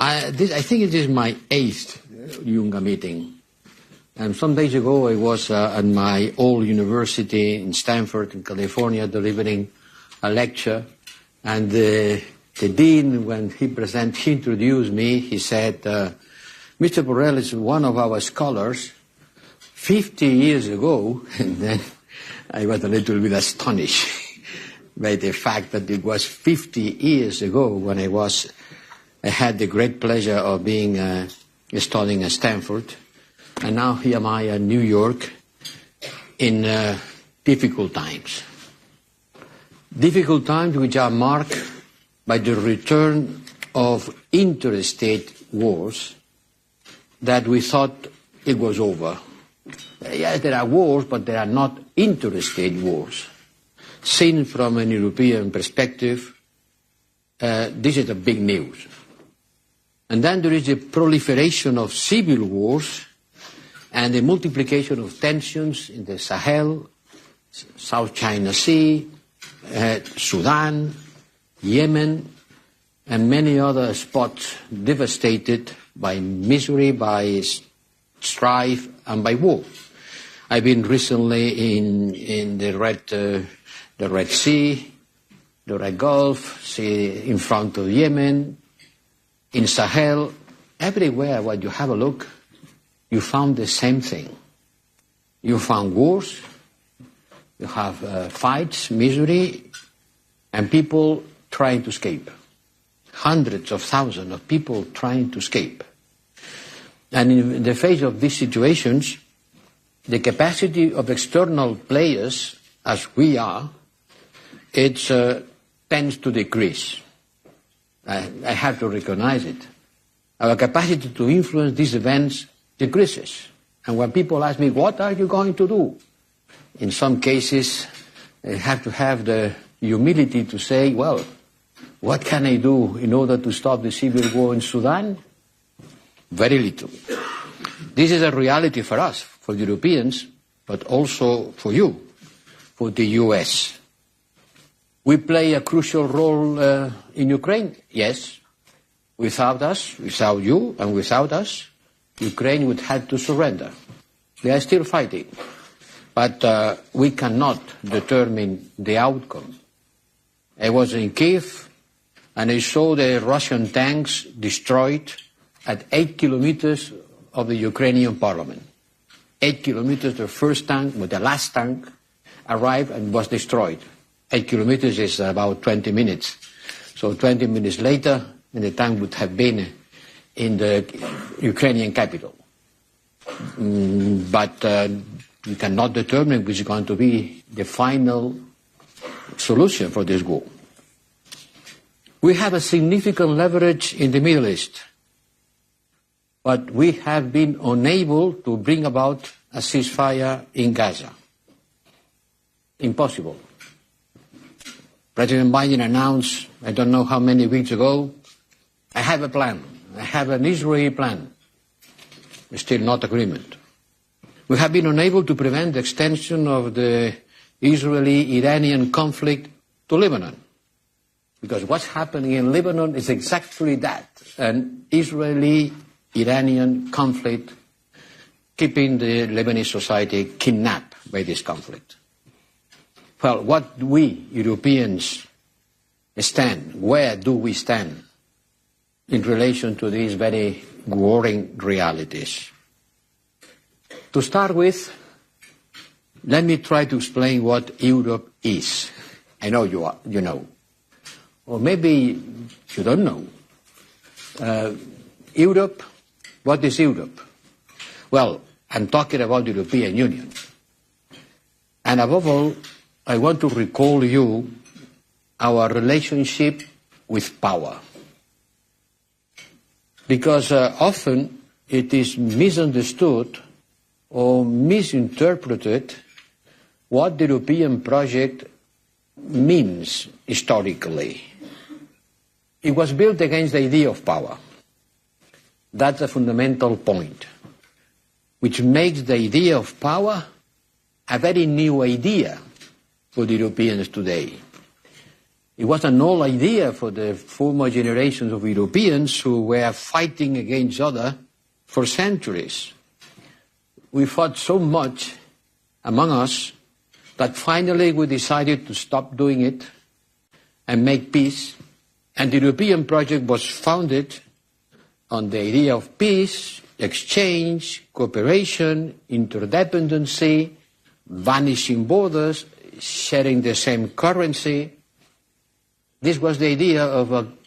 I think it is my 8th UNGA meeting. And some days ago I was at my old university in Stanford, in California, delivering a lecture. And the dean, when he introduced me, he said, Mr. Borrell is one of our scholars 50 years ago. And then I was a little bit astonished by the fact that it was 50 years ago when I had the great pleasure of being studying at Stanford. And now here am I in New York in difficult times. Difficult times which are marked by the return of interstate wars that we thought it was over. Yes, there are wars, but they are not interstate wars. Seen from an European perspective, this is a big news. And then there is the proliferation of civil wars and the multiplication of tensions in the Sahel, South China Sea, Sudan, Yemen, and many other spots devastated by misery, by strife, and by war. I've been recently in the Red Sea, the Red Gulf, in front of Yemen, in Sahel. Everywhere where you have a look, you found the same thing. You found wars, you have fights, misery, and people trying to escape. Hundreds of thousands of people trying to escape. And in the face of these situations, the capacity of external players, as we are, it tends to decrease. I have to recognize it. Our capacity to influence these events decreases. And when people ask me, what are you going to do? In some cases, I have to have the humility to say, well, what can I do in order to stop the civil war in Sudan? Very little. This is a reality for us, for the Europeans, but also for you, for the US. We play a crucial role in Ukraine, yes. Without us, without you, and without us, Ukraine would have to surrender. They are still fighting. But we cannot determine the outcome. I was in Kiev, and I saw the Russian tanks destroyed at 8 kilometers of the Ukrainian parliament. 8 kilometers, the first tank, with the last tank, arrived and was destroyed. 8 kilometers is about 20 minutes. So 20 minutes later, and the tank would have been in the Ukrainian capital. But we cannot determine which is going to be the final solution for this war. We have a significant leverage in the Middle East, but we have been unable to bring about a ceasefire in Gaza. Impossible. President Biden announced, I don't know how many weeks ago, I have a plan. I have an Israeli plan. Still not agreement. We have been unable to prevent the extension of the Israeli-Iranian conflict to Lebanon. Because what's happening in Lebanon is exactly that, an Israeli-Iranian conflict, keeping the Lebanese society kidnapped by this conflict. Well, what do we, Europeans, stand? Where do we stand in relation to these very worrying realities? To start with, let me try to explain what Europe is. I know you know. Or maybe you don't know. Europe, what is Europe? Well, I'm talking about the European Union. And above all, I want to recall you our relationship with power. Because often it is misunderstood or misinterpreted what the European project means historically. It was built against the idea of power. That's a fundamental point, which makes the idea of power a very new idea for the Europeans today. It was an old idea for the former generations of Europeans who were fighting against each other for centuries. We fought so much among us that finally we decided to stop doing it and make peace. And the European project was founded on the idea of peace, exchange, cooperation, interdependency, vanishing borders, sharing the same currency. This was the idea of an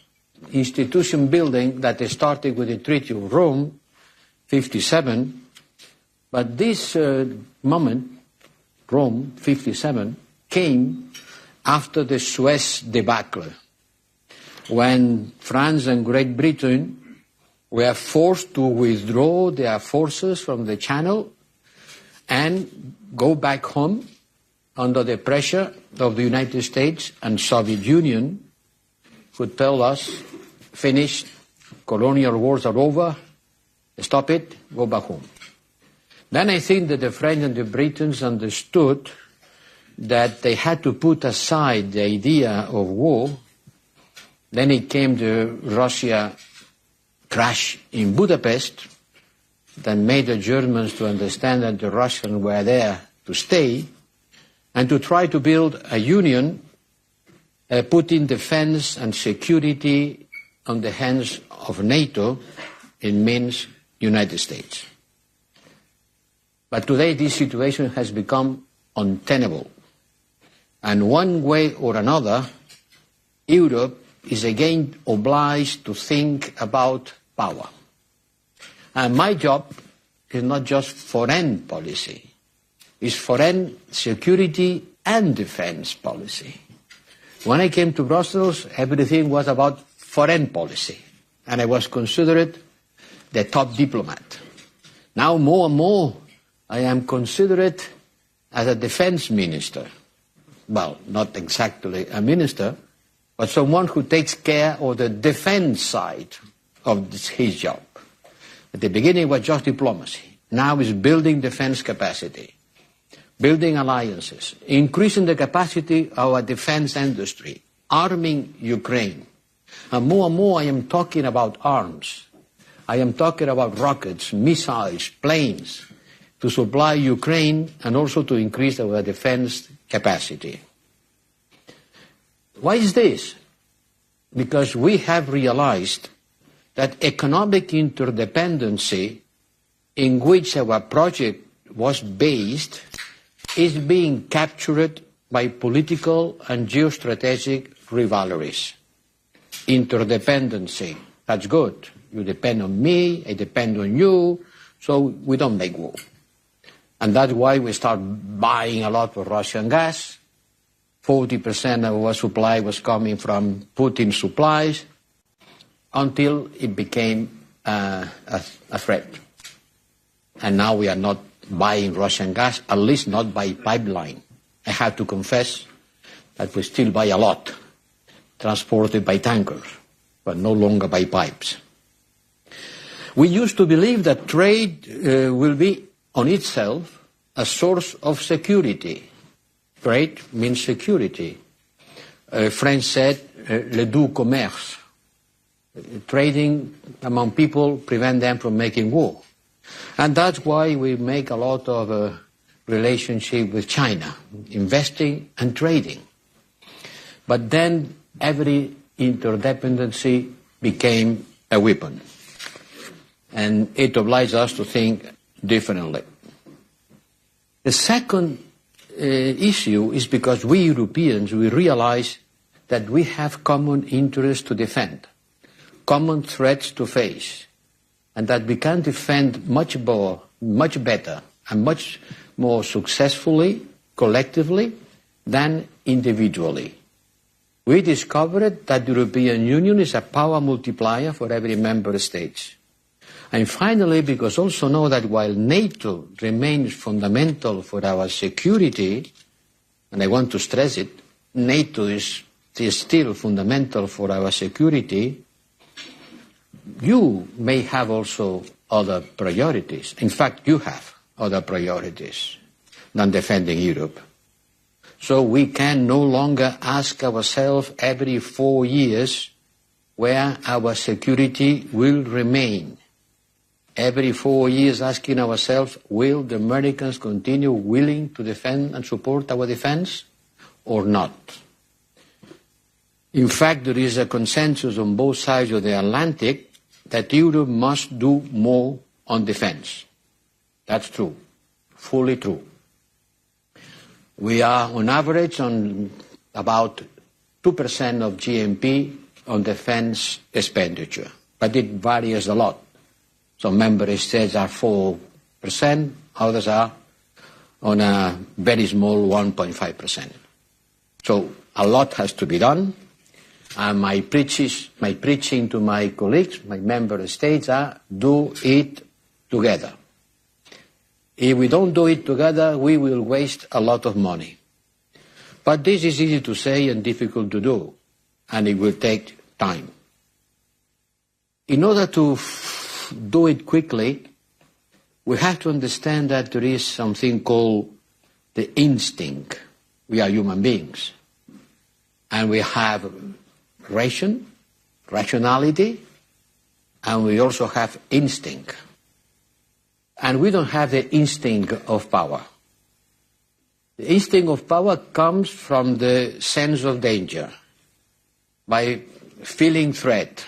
institution building that started with the Treaty of Rome, 57. But this moment, Rome, 57, came after the Suez debacle, when France and Great Britain were forced to withdraw their forces from the Channel and go back home under the pressure of the United States and Soviet Union, who tell us, finish, colonial wars are over, stop it, go back home. Then I think that the French and the Britons understood that they had to put aside the idea of war. Then it came the Russia crash in Budapest that made the Germans to understand that the Russians were there to stay and to try to build a union, putting defense and security on the hands of NATO, it means United States. But today this situation has become untenable. And one way or another, Europe is again obliged to think about power. And my job is not just foreign policy, it's foreign security and defense policy. When I came to Brussels, everything was about foreign policy, and I was considered the top diplomat. Now more and more, I am considered as a defense minister. Well, not exactly a minister, but someone who takes care of the defense side of his job. At the beginning it was just diplomacy. Now it's building defense capacity, building alliances, increasing the capacity of our defense industry, arming Ukraine. And more I am talking about arms. I am talking about rockets, missiles, planes, to supply Ukraine and also to increase our defense capacity. Why is this? Because we have realized that economic interdependency in which our project was based is being captured by political and geostrategic rivalries. Interdependency, that's good. You depend on me, I depend on you, so we don't make war. And that's why we start buying a lot of Russian gas. 40% of our supply was coming from Putin's supplies until it became a threat. And now we are not buying Russian gas, at least not by pipeline. I have to confess that we still buy a lot, transported by tankers, but no longer by pipes. We used to believe that trade will be on itself a source of security. Trade means security. French said, le doux commerce. Trading among people prevent them from making war. And that's why we make a lot of relationship with China, investing and trading. But then every interdependency became a weapon. And it obliged us to think differently. The second issue is because we Europeans, we realize that we have common interests to defend, common threats to face, and that we can defend much better and much more successfully, collectively, than individually. We discovered that the European Union is a power multiplier for every member state. And finally, because also know that while NATO remains fundamental for our security, and I want to stress it, NATO is still fundamental for our security, you may have also other priorities. In fact, you have other priorities than defending Europe. So we can no longer ask ourselves every 4 years where our security will remain. Every 4 years asking ourselves, will the Americans continue willing to defend and support our defense or not? In fact, there is a consensus on both sides of the Atlantic that Europe must do more on defense. That's true, fully true. We are on average on about 2% of GNP on defense expenditure, but it varies a lot. Some member states are 4%, others are on a very small 1.5%. So a lot has to be done. And my preaching to my colleagues, my member states, are do it together. If we don't do it together, we will waste a lot of money. But this is easy to say and difficult to do, and it will take time. In order to do it quickly, we have to understand that there is something called the instinct. We are human beings, and we have rationality, and we also have instinct. And we don't have the instinct of power. The instinct of power comes from the sense of danger, by feeling threat,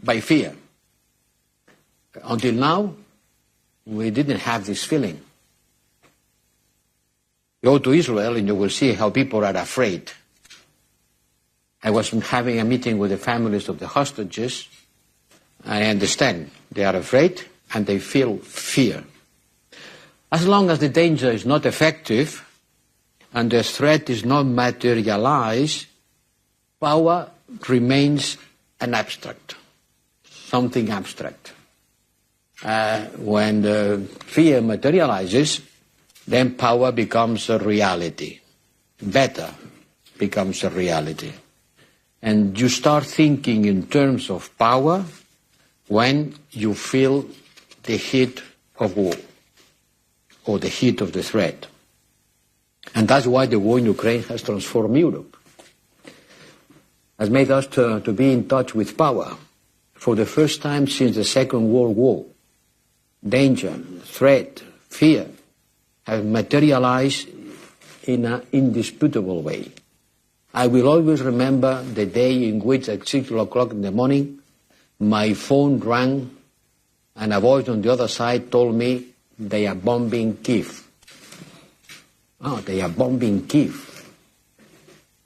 by fear. Until now, we didn't have this feeling. Go to Israel and you will see how people are afraid. I was having a meeting with the families of the hostages. I understand they are afraid and they feel fear. As long as the danger is not effective and the threat is not materialized, power remains an abstract, something abstract. When the fear materializes, then power becomes a reality. Better becomes a reality. And you start thinking in terms of power when you feel the heat of war or the heat of the threat. And that's why the war in Ukraine has transformed Europe. Has made us to be in touch with power for the first time since the Second World War. Danger, threat, fear have materialized in an indisputable way. I will always remember the day in which at 6 o'clock in the morning my phone rang and a voice on the other side told me they are bombing Kyiv. Oh, they are bombing Kyiv.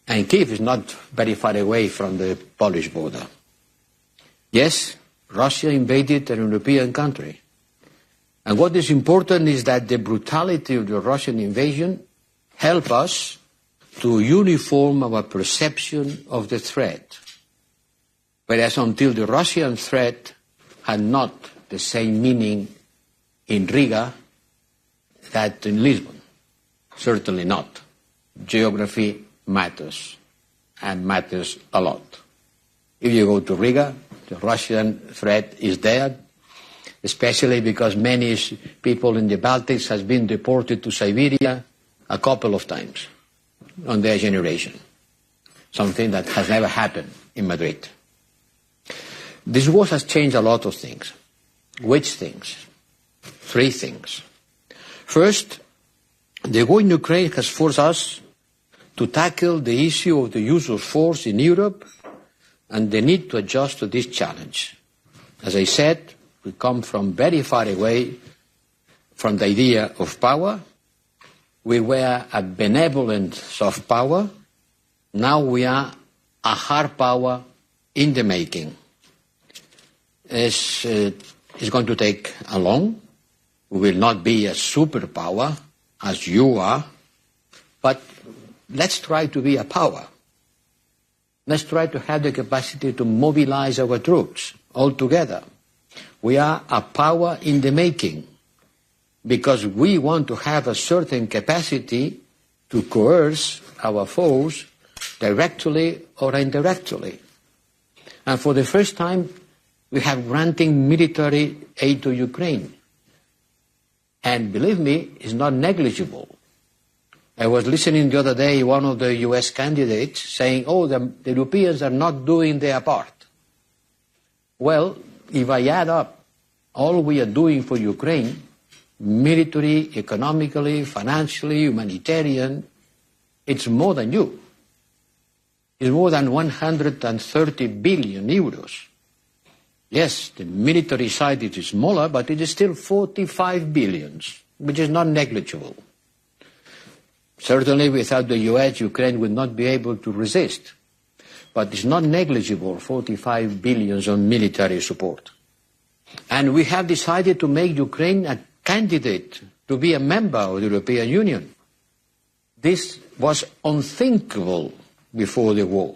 And Kyiv is not very far away from the Polish border. Yes, Russia invaded a European country. And what is important is that the brutality of the Russian invasion helped us to uniform our perception of the threat. Whereas until the Russian threat had not the same meaning in Riga that in Lisbon. Certainly not. Geography matters, and matters a lot. If you go to Riga, the Russian threat is there, especially because many people in the Baltics has been deported to Siberia a couple of times on their generation. Something that has never happened in Madrid. This war has changed a lot of things. Which things? 3 things. First, the war in Ukraine has forced us to tackle the issue of the use of force in Europe and the need to adjust to this challenge. As I said, we come from very far away from the idea of power. We were a benevolent soft power. Now we are a hard power in the making. It's going to take a long. We will not be a superpower as you are, but let's try to be a power. Let's try to have the capacity to mobilize our troops all together. We are a power in the making because we want to have a certain capacity to coerce our foes directly or indirectly. And for the first time, we have granting military aid to Ukraine. And believe me, it's not negligible. I was listening the other day, one of the US candidates saying, oh, the Europeans are not doing their part. Well, if I add up all we are doing for Ukraine, military, economically, financially, humanitarian, it's more than you. It's more than 130 billion euros. Yes, the military side is smaller, but it is still 45 billions, which is not negligible. Certainly without the US, Ukraine would not be able to resist. But it's not negligible, 45 billions on military support. And we have decided to make Ukraine a candidate to be a member of the European Union. This was unthinkable before the war.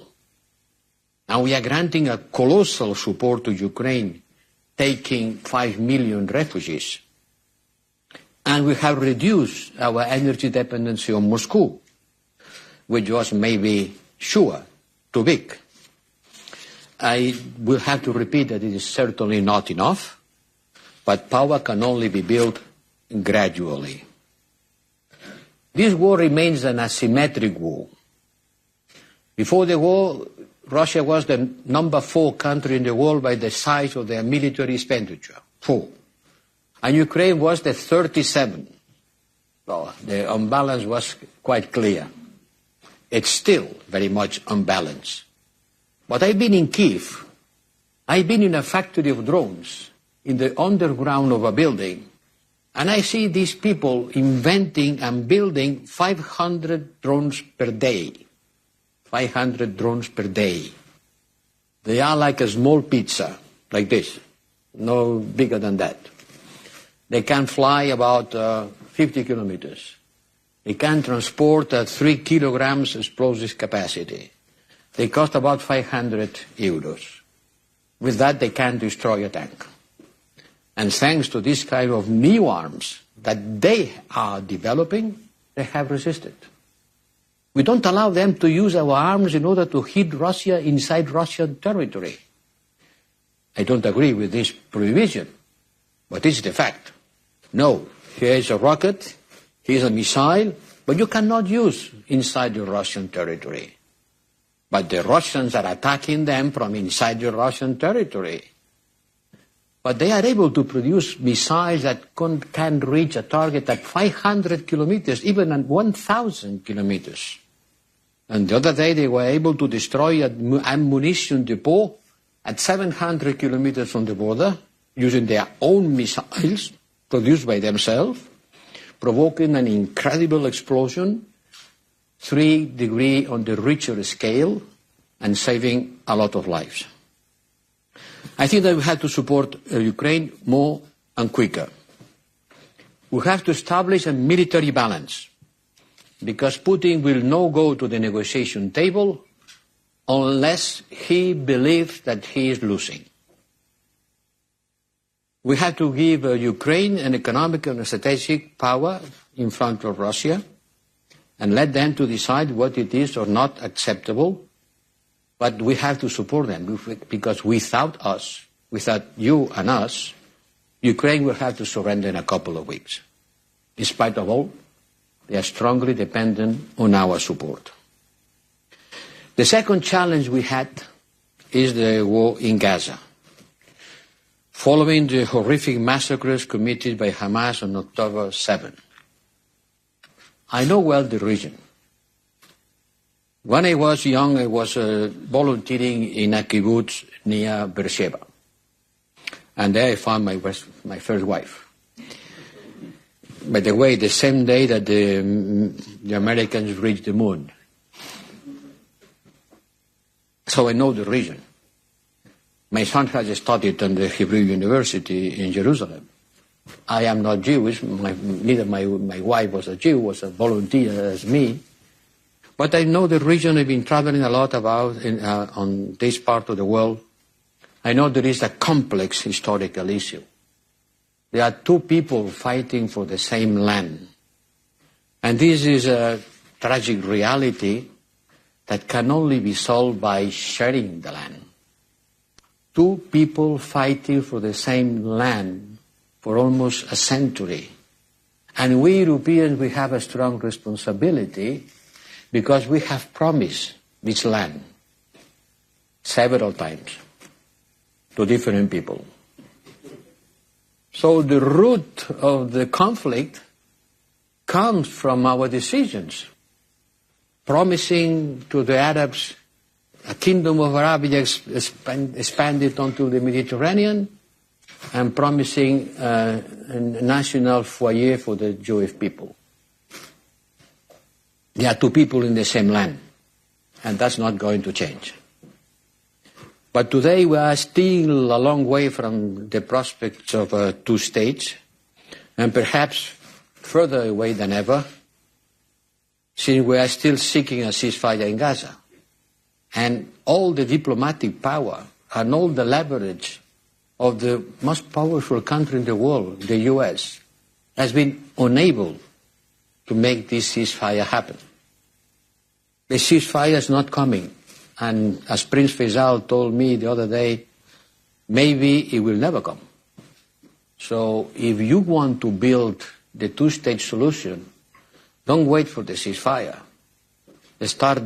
Now we are granting a colossal support to Ukraine, taking 5 million refugees. And we have reduced our energy dependency on Moscow, which was maybe sure too big. I will have to repeat that it is certainly not enough, but power can only be built gradually. This war remains an asymmetric war. Before the war, Russia was the number 4 country in the world by the size of their military expenditure, 4. And Ukraine was the 37th. So the imbalance was quite clear. It's still very much unbalanced. But I've been in Kiev. I've been in a factory of drones, in the underground of a building, and I see these people inventing and building 500 drones per day. 500 drones per day. They are like a small pizza, like this, no bigger than that. They can fly about 50 kilometers. They can transport 3 kilograms explosive capacity. They cost about 500 euros. With that, they can destroy a tank. And thanks to this kind of new arms that they are developing, they have resisted. We don't allow them to use our arms in order to hit Russia inside Russian territory. I don't agree with this prohibition, but it's the fact. No, here is a rocket, here is a missile, but you cannot use inside the Russian territory. But the Russians are attacking them from inside the Russian territory. But they are able to produce missiles that can reach a target at 500 kilometers, even at 1,000 kilometers. And the other day they were able to destroy an ammunition depot at 700 kilometers from the border, using their own missiles produced by themselves, provoking an incredible explosion, 3 degrees on the Richter scale, and saving a lot of lives. I think that we have to support Ukraine more and quicker. We have to establish a military balance, because Putin will not go to the negotiation table unless he believes that he is losing. We have to give Ukraine an economic and strategic power in front of Russia and let them to decide what it is or not acceptable. But we have to support them, because without us, without you and us, Ukraine will have to surrender in a couple of weeks. In spite of all, they are strongly dependent on our support. The second challenge we had is the war in Gaza. Following the horrific massacres committed by Hamas on October 7. I know well the region. When I was young, I was volunteering in a kibbutz near Beersheba. And there I found my first wife. By the way, the same day that the Americans reached the moon. So I know the region. My son has studied at the Hebrew University in Jerusalem. I am not Jewish. Neither my wife was a Jew, was a volunteer as me. But I know the region. I've been traveling a lot about on this part of the world. I know there is a complex historical issue. There are 2 people fighting for the same land. And this is a tragic reality that can only be solved by sharing the land. 2 people fighting for the same land for almost a century. And we Europeans, we have a strong responsibility because we have promised this land several times to different people. So the root of the conflict comes from our decisions, promising to the Arabs a kingdom of Arabia expanded onto the Mediterranean, and promising a national foyer for the Jewish people. There are two people in the same land, and that's not going to change. But today we are still a long way from the prospects of two states, and perhaps further away than ever, since we are still seeking a ceasefire in Gaza. And all the diplomatic power and all the leverage of the most powerful country in the world, the US, has been unable to make this ceasefire happen. The ceasefire is not coming. And as Prince Faisal told me the other day, maybe it will never come. So if you want to build the two-state solution, don't wait for the ceasefire. Start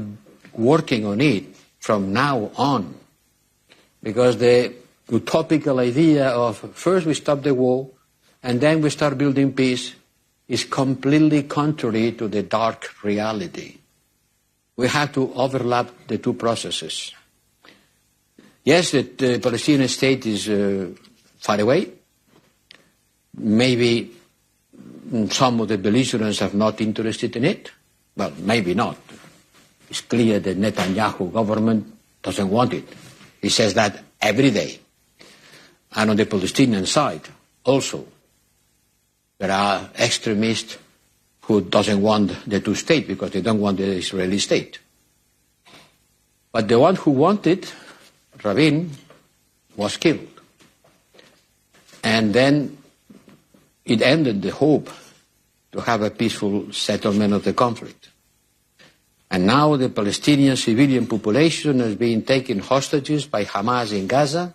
working on it from now on. Because the utopical idea of first we stop the war and then we start building peace is completely contrary to the dark reality. We have to overlap the two processes. Yes, the Palestinian state is far away. Maybe some of the belligerents are not interested in it. Well, maybe not. It's clear that Netanyahu government doesn't want it. He says that every day. And on the Palestinian side, also, there are extremists who doesn't want the two-state because they don't want the Israeli state. But the one who wanted, Rabin, was killed. And then it ended the hope to have a peaceful settlement of the conflict. And now the Palestinian civilian population is being taken hostages by Hamas in Gaza.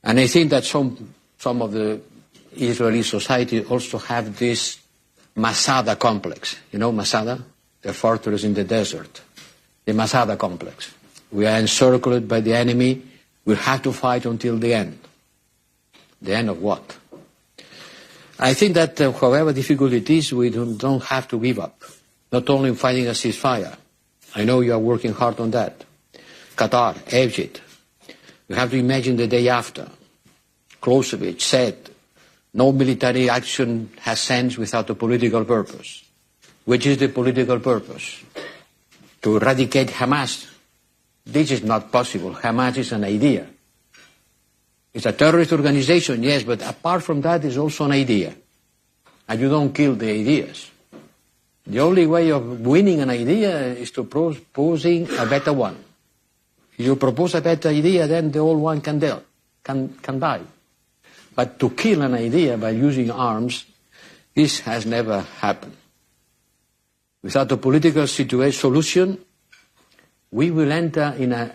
And I think that some of the Israeli society also have this Masada complex. You know Masada? The fortress in the desert. The Masada complex. We are encircled by the enemy. We have to fight until the end. The end of what? I think that however difficult it is, we don't have to give up. Not only in fighting a ceasefire. I know you are working hard on that. Qatar, Egypt. We have to imagine the day after. Clausewitz said, no military action has sense without a political purpose. Which is the political purpose? To eradicate Hamas. This is not possible. Hamas is an idea. It's a terrorist organization, yes, but apart from that, it's also an idea. And you don't kill the ideas. The only way of winning an idea is to proposing a better one. If you propose a better idea, then the old one can die. But to kill an idea by using arms, this has never happened. Without a political solution, we will enter in a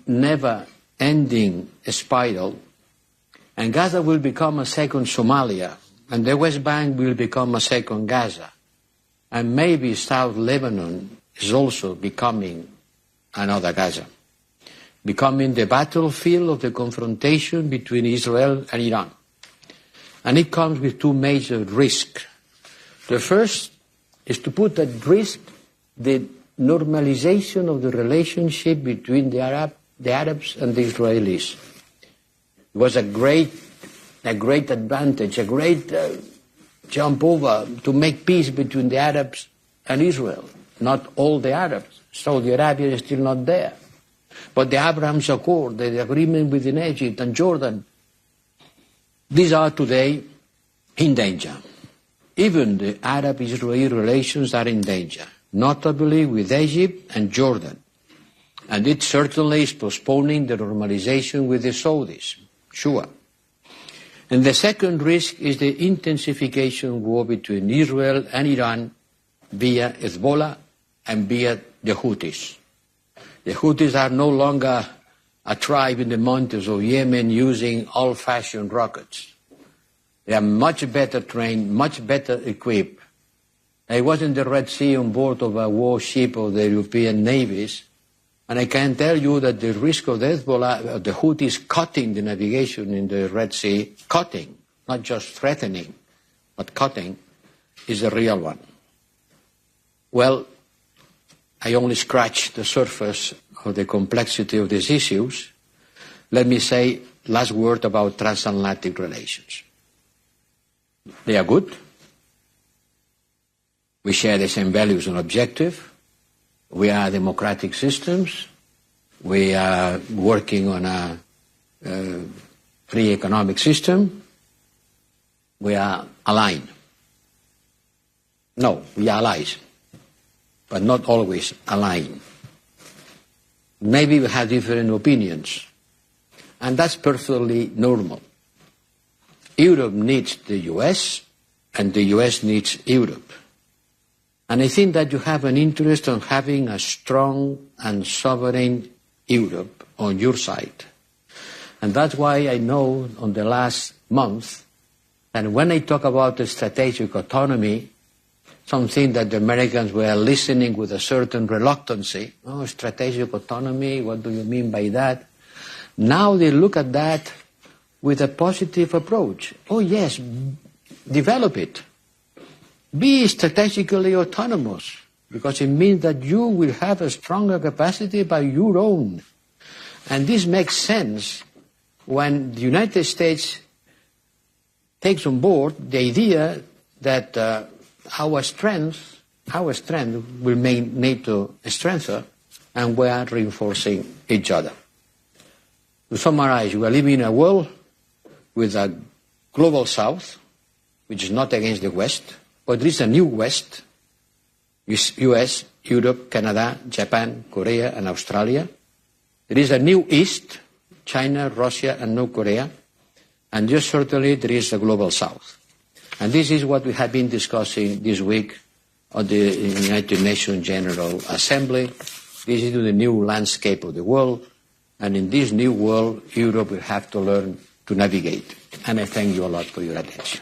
never-ending spiral, and Gaza will become a second Somalia, and the West Bank will become a second Gaza. And maybe South Lebanon is also becoming another Gaza, becoming the battlefield of the confrontation between Israel and Iran. And it comes with two major risks. The first is to put at risk the normalization of the relationship between the Arabs and the Israelis. It was a great advantage, a great jump over to make peace between the Arabs and Israel. Not all the Arabs. Saudi Arabia is still not there. But the Abraham's Accord, the agreement within Egypt and Jordan, these are today in danger. Even the Arab-Israeli relations are in danger, notably with Egypt and Jordan. And it certainly is postponing the normalization with the Saudis, sure. And the second risk is the intensification war between Israel and Iran via Hezbollah and via the Houthis. The Houthis are no longer a tribe in the mountains of Yemen using old-fashioned rockets. They are much better trained, much better equipped. I was in the Red Sea on board of a warship of the European navies, and I can tell you that the risk of the Hezbollah, the Houthis cutting the navigation in the Red Sea, cutting, not just threatening, but cutting, is a real one. Well, I only scratched the surface of the complexity of these issues. Let me say last word about transatlantic relations. They are good. We share the same values and objectives. We are democratic systems. We are working on a free economic system. We are aligned. No, we are allies, but not always aligned. Maybe we have different opinions, and that's perfectly normal. Europe needs the US, and the US needs Europe. And I think that you have an interest in having a strong and sovereign Europe on your side. And that's why I know on the last month, and when I talk about the strategic autonomy, something that the Americans were listening with a certain reluctancy. Oh, strategic autonomy, what do you mean by that? Now they look at that with a positive approach. Oh yes, develop it. Be strategically autonomous, because it means that you will have a stronger capacity by your own. And this makes sense when the United States takes on board the idea that our strength will make NATO strengthen, and we are reinforcing each other. To summarize, we are living in a world with a global South, which is not against the West, but there is a new West, US, Europe, Canada, Japan, Korea, and Australia. There is a new East, China, Russia, and North Korea. And just certainly there is a global South. And this is what we have been discussing this week at the United Nations General Assembly. This is the new landscape of the world. And in this new world, Europe will have to learn to navigate. And I thank you a lot for your attention.